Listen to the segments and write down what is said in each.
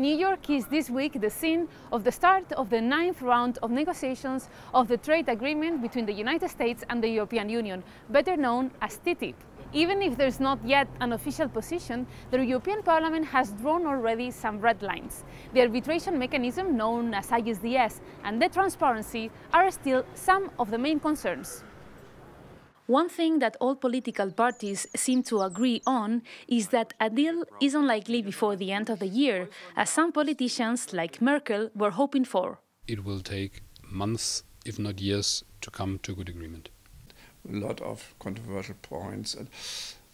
New York is this week the scene of the start of the 9th round of negotiations of the trade agreement between the United States and the European Union, better known as TTIP. Even if there's not yet an official position, the European Parliament has drawn already some red lines. The arbitration mechanism known as ISDS and the transparency are still some of the main concerns. One thing that all political parties seem to agree on is that a deal is unlikely before the end of the year, as some politicians, like Merkel, were hoping for. It will take months, if not years, to come to a good agreement. A lot of controversial points, and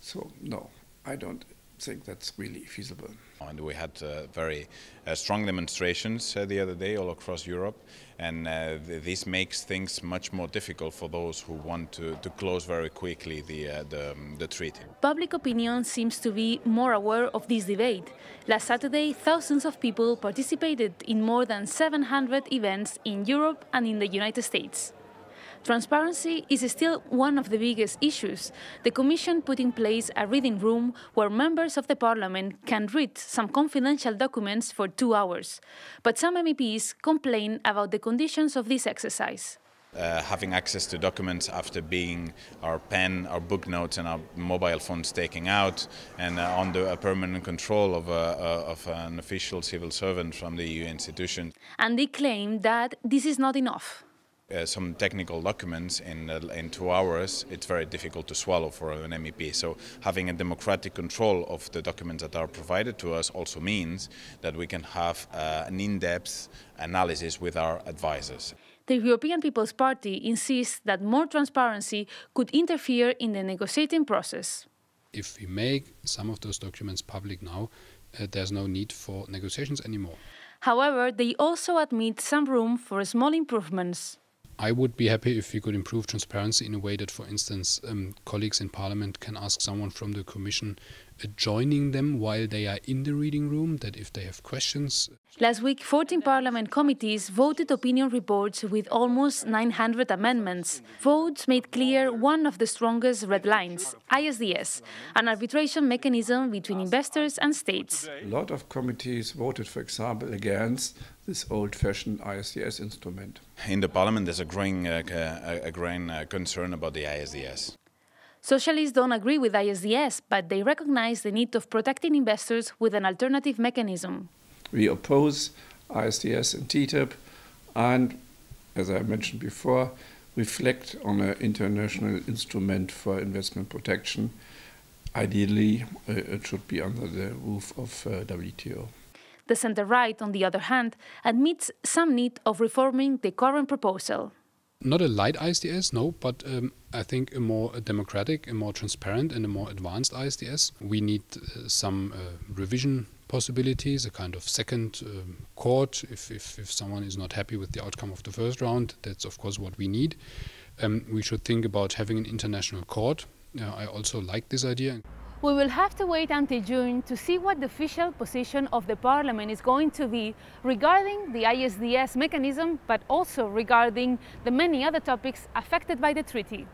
so no, I don't think that's really feasible. And we had very strong demonstrations the other day all across Europe, and this makes things much more difficult for those who want to close very quickly the treaty. Public opinion seems to be more aware of this debate. Last Saturday, thousands of people participated in more than 700 events in Europe and in the United States. Transparency is still one of the biggest issues. The Commission put in place a reading room where members of the Parliament can read some confidential documents for 2 hours. But some MEPs complain about the conditions of this exercise. Having access to documents after being our pen, our book notes and our mobile phones taken out, and under a permanent control of an official civil servant from the EU institution. And they claim that this is not enough. Some technical documents in 2 hours, it's very difficult to swallow for an MEP. So having a democratic control of the documents that are provided to us also means that we can have an in-depth analysis with our advisors. The European People's Party insists that more transparency could interfere in the negotiating process. If we make some of those documents public now, there's no need for negotiations anymore. However, they also admit some room for small improvements. I would be happy if we could improve transparency in a way that, for instance, colleagues in Parliament can ask someone from the Commission joining them while they are in the reading room, that if they have questions. Last week, 14 Parliament committees voted opinion reports with almost 900 amendments. Votes made clear one of the strongest red lines, ISDS, an arbitration mechanism between investors and states. A lot of committees voted, for example, against this old-fashioned ISDS instrument. In the Parliament, there's a growing concern about the ISDS. Socialists don't agree with ISDS, but they recognize the need of protecting investors with an alternative mechanism. We oppose ISDS and TTIP, and, as I mentioned before, reflect on an international instrument for investment protection. Ideally, it should be under the roof of WTO. The centre-right, on the other hand, admits some need of reforming the current proposal. Not a light ISDS, no, but I think a more democratic, a more transparent and a more advanced ISDS. We need some revision possibilities, a kind of second court. If someone is not happy with the outcome of the first round, that's of course what we need. We should think about having an international court. I also like this idea. We will have to wait until June to see what the official position of the Parliament is going to be regarding the ISDS mechanism, but also regarding the many other topics affected by the treaty.